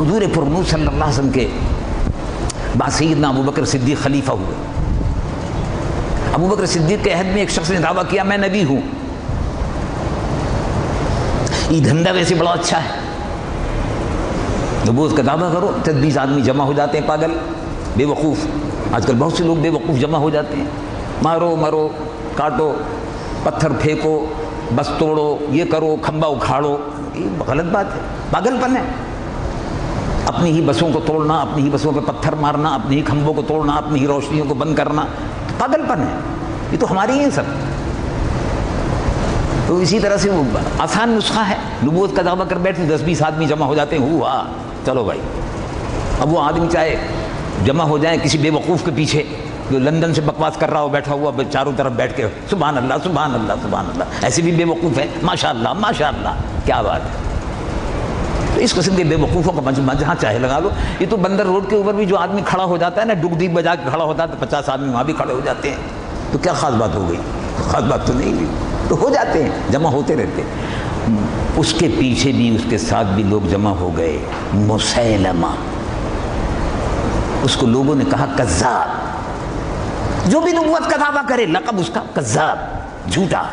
حضور پرنور صلی اللہ علیہ وسلم کے بعد سیدنا ابو بکر صدیق خلیفہ ہوئے. ابو بکر صدیق کے عہد میں ایک شخص نے دعویٰ کیا میں نبی ہوں. یہ دھندا ویسے بڑا اچھا ہے، نبوت کا دعویٰ کرو، 20 آدمی جمع ہو جاتے ہیں، پاگل بے وقوف. آج کل بہت سے لوگ بے وقوف جمع ہو جاتے ہیں، مارو مرو کاٹو پتھر پھینکو بس توڑو یہ کرو کھمبا اکھاڑو. یہ غلط بات ہے، پاگل پن ہے. اپنی ہی بسوں کو توڑنا، اپنی ہی بسوں پہ پتھر مارنا، اپنی ہی کھمبوں کو توڑنا، اپنی ہی روشنیوں کو بند کرنا، پاگل پن ہے. یہ تو ہماری ہی سب. تو اسی طرح سے وہ آسان نسخہ ہے، نبوت کا دعویٰ کر بیٹھے 10-20 آدمی جمع ہو جاتے ہیں، ہوا چلو بھائی. اب وہ آدمی چاہے جمع ہو جائیں کسی بے وقوف کے پیچھے جو لندن سے بکواس کر رہا ہو، بیٹھا ہوا چاروں طرف بیٹھ کے سبحان اللہ سبحان اللہ سبحان اللہ، ایسے بھی بے وقوف ہے، ماشاء اللہ ماشاء اللہ، کیا بات ہے. تو اس قسم کے بے وقوفوں کا مجمع جہاں چاہے لگا لو. یہ تو بندر روڈ کے اوپر بھی جو آدمی کھڑا ہو جاتا ہے نا، ڈگ ڈگ بجا کے کھڑا ہوتا ہے تو 50 آدمی وہاں بھی کھڑے ہو جاتے ہیں. تو کیا خاص بات ہو گئی؟ خاص بات تو نہیں ہوئی، تو ہو جاتے ہیں، جمع ہوتے رہتے. اس کے پیچھے بھی اس کے ساتھ بھی لوگ جمع ہو گئے. مسیلمہ، اس کو لوگوں نے کہا کذاب. جو بھی نبوت کا دعویٰ کرے لقب اس کا کذاب، جھوٹا.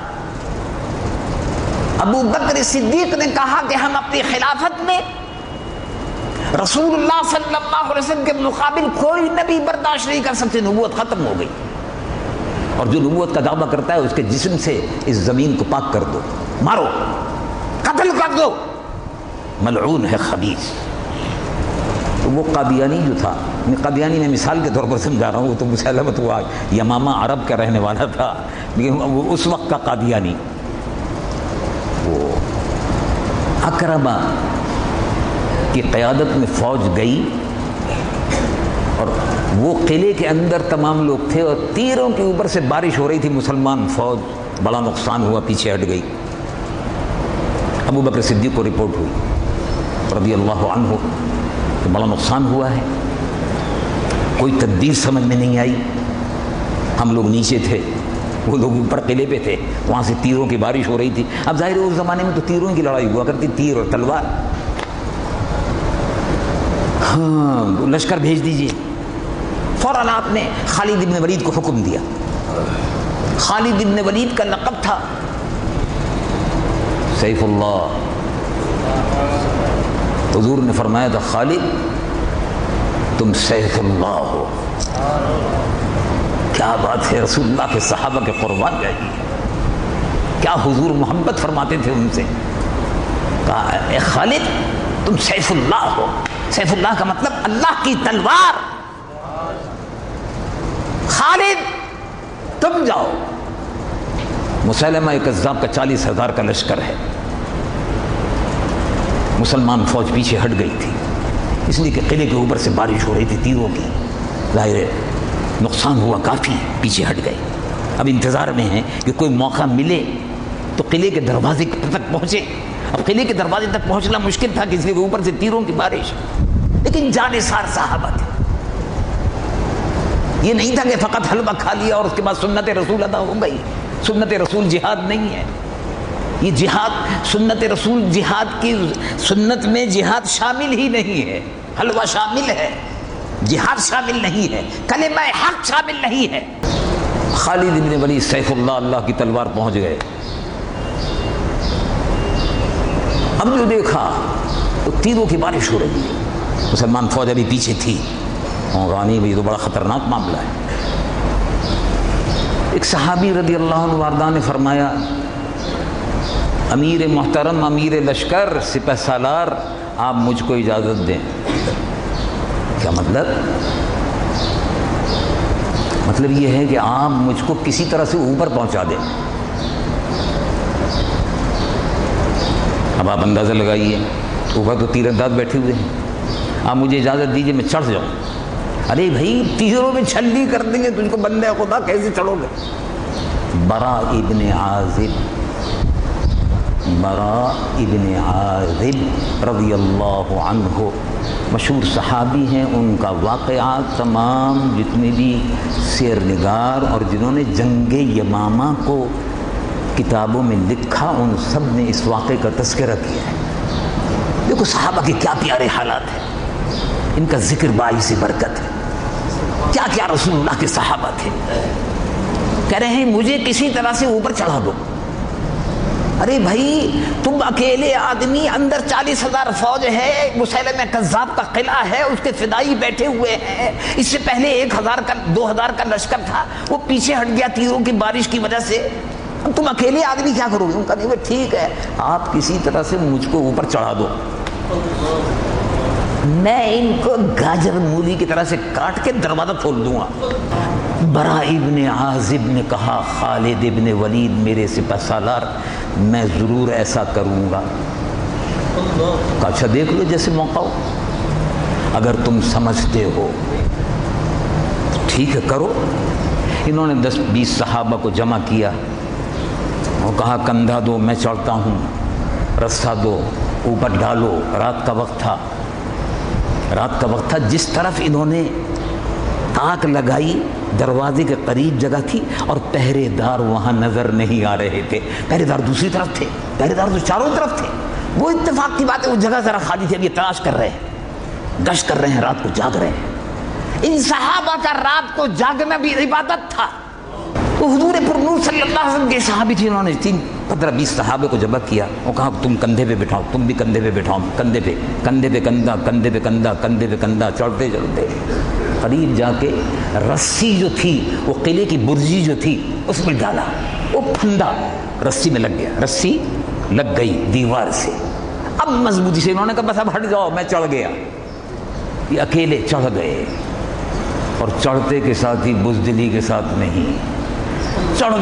ابو بکر صدیق نے کہا کہ ہم اپنی خلافت میں رسول اللہ صلی اللہ علیہ وسلم کے مقابل کوئی نبی برداشت نہیں کر سکتے. نبوت ختم ہو گئی. اور جو نبوت کا دعویٰ کرتا ہے اس کے جسم سے اس زمین کو پاک کر دو، مارو، قتل کر دو، ملعون ہے، خبیث. تو وہ قادیانی جو تھا، میں قادیانی میں مثال کے طور پر سمجھا رہا ہوں، وہ تو مسلمت ہوا یمامہ عرب کا رہنے والا تھا، لیکن وہ اس وقت کا قادیانی. وہ اکرمہ کی قیادت میں فوج گئی اور وہ قلعے کے اندر تمام لوگ تھے اور تیروں کے اوپر سے بارش ہو رہی تھی. مسلمان فوج بڑا نقصان ہوا، پیچھے ہٹ گئی. ابو بکر صدیق کو رپورٹ ہوئی رضی اللہ عنہ کہ بڑا نقصان ہوا ہے. کوئی تدبیر سمجھ میں نہیں آئی. ہم لوگ نیچے تھے، وہ لوگ اوپر قلعے پہ تھے، وہاں سے تیروں کی بارش ہو رہی تھی. اب ظاہر ہے اس زمانے میں تو تیروں کی لڑائی ہوا کرتی، تیر اور تلوار. ہاں لشکر بھیج دیجیے. فوراً آپ نے خالد بن ولید کو حکم دیا. خالد بن ولید کا لقب تھا سیف اللہ. حضور نے فرمایا تھا خالد تم سیف اللہ ہو. کیا بات ہے، رسول اللہ کے صحابہ کے قربان جائیے. کیا حضور محبت فرماتے تھے ان سے. کہا اے خالد تم سیف اللہ ہو. سیف اللہ کا مطلب اللہ کی تلوار. خالد تم جاؤ. مسیلمہ کذاب کا 40,000 کا لشکر ہے. مسلمان فوج پیچھے ہٹ گئی تھی، اس لیے کہ قلعے کے اوپر سے بارش ہو رہی تھی تیروں کی. ظاہر ہے نقصان ہوا کافی، پیچھے ہٹ گئے. اب انتظار میں ہیں کہ کوئی موقع ملے تو قلعے کے دروازے تک پہنچے. اب قلعے کے دروازے تک پہنچنا مشکل تھا، کسی کے اوپر سے تیروں کی بارش. لیکن جانثار صحابہ تھے. یہ نہیں تھا کہ فقط حلوہ کھا لیا اور اس کے بعد سنت رسول ادا ہو گئی. سنت رسول جہاد نہیں ہے. یہ جہاد سنت رسول، جہاد کی سنت میں جہاد شامل ہی نہیں ہے. حلوہ شامل ہے، جہاد شامل نہیں ہے، کلمہ حق شامل نہیں ہے. خالد بن ولید سیف اللہ، اللہ کی تلوار، پہنچ گئے. اب جو دیکھا تو تیروں کی بارش ہو رہی ہے. مسلمان فوج ابھی پیچھے تھی. غانی بھی تو بڑا خطرناک معاملہ ہے. ایک صحابی رضی اللہ عنہ وارضہ نے فرمایا امیر محترم، امیر لشکر، سپہ سالار، آپ مجھ کو اجازت دیں. کیا مطلب؟ مطلب یہ ہے کہ آپ مجھ کو کسی طرح سے اوپر پہنچا دیں. اب آپ اندازہ لگائیے، اوپر تو تیر انداز بیٹھے ہوئے ہیں. آپ مجھے اجازت دیجیے میں چڑھ جاؤں. ارے بھائی تیروں میں چھلنی کر دیں گے تجھ کو، بندے خدا کیسے چڑھو گے؟ برا ابن عازب رضی اللہ عنہ مشہور صحابی ہیں. ان کا واقعات تمام جتنے بھی سیر نگار اور جنہوں نے جنگ یمامہ کو کتابوں میں لکھا، ان سب نے اس واقعے کا تذکرہ کیا ہے. دیکھو صحابہ کے کیا پیارے حالات ہیں. ان کا ذکر باعث برکت ہے. کیا کیا رسول اللہ کے صحابہ تھے. کہہ رہے ہیں مجھے کسی طرح سے اوپر چڑھا دو. ارے بھائی تم اکیلے آدمی, اندر 40,000 فوج ہے, مسیلمہ کذاب کا قلعہ ہے, اس کے فدائی بیٹھے ہوئے ہیں, اس سے پہلے 1,000 کا 2,000 کا لشکر تھا, وہ پیچھے ہٹ گیا تیروں کی بارش کی وجہ سے, اب تم اکیلے آدمی کیا کرو گے. ان کا نہیں, وہ ٹھیک ہے آپ کسی طرح سے مجھ کو اوپر چڑھا دو, میں ان کو گاجر مولی کی طرح سے کاٹ کے دروازہ کھول دوں گا. برا ابن عازب نے کہا خالد ابن ولید میرے سپہ سالار, میں ضرور ایسا کروں گا. کہا اچھا دیکھ لو جیسے موقع ہو, اگر تم سمجھتے ہو ٹھیک ہے کرو. انہوں نے 10-20 صحابہ کو جمع کیا اور کہا کندھا دو میں چڑھتا ہوں, رسہ دو اوپر ڈالو. رات کا وقت تھا, رات کا وقت تھا. جس طرف انہوں نے تاک لگائی دروازے کے قریب جگہ تھی اور پہرے دار وہاں نظر نہیں آ رہے تھے. پہرے دار دوسری طرف تھے, پہرے دار تو چاروں طرف تھے. وہ اتفاق کی بات ہے, وہ جگہ ذرا خالی تھی, اب یہ تلاش کر رہے ہیں, گشت کر رہے ہیں, رات کو جاگ رہے ہیں. ان صحابہ کا رات کو جاگنا بھی عبادت تھا. تو حضور پر نور صلی اللہ علیہ وسلم کے صحابی تھے, انہوں نے 15-20 صحابے کو جمع کیا. وہ کہا تم کندھے پہ بٹھاؤ, تم بھی کندھے پہ بٹھاؤ, کندھے پہ کندھا, کندھے پہ کندھا, کندھے پہ کندھا. چڑھتے چڑھتے قریب جا کے رسی جو تھی وہ قلعے کی برجی جو تھی اس میں ڈالا, وہ پھندا رسی میں لگ گیا, رسی لگ گئی دیوار سے. اب مضبوطی سے انہوں نے کہا بس اب ہٹ جاؤ میں چڑھ گیا. یہ اکیلے چڑھ گئے اور چڑھتے کے ساتھ ہی بزدلی کے ساتھ نہیں,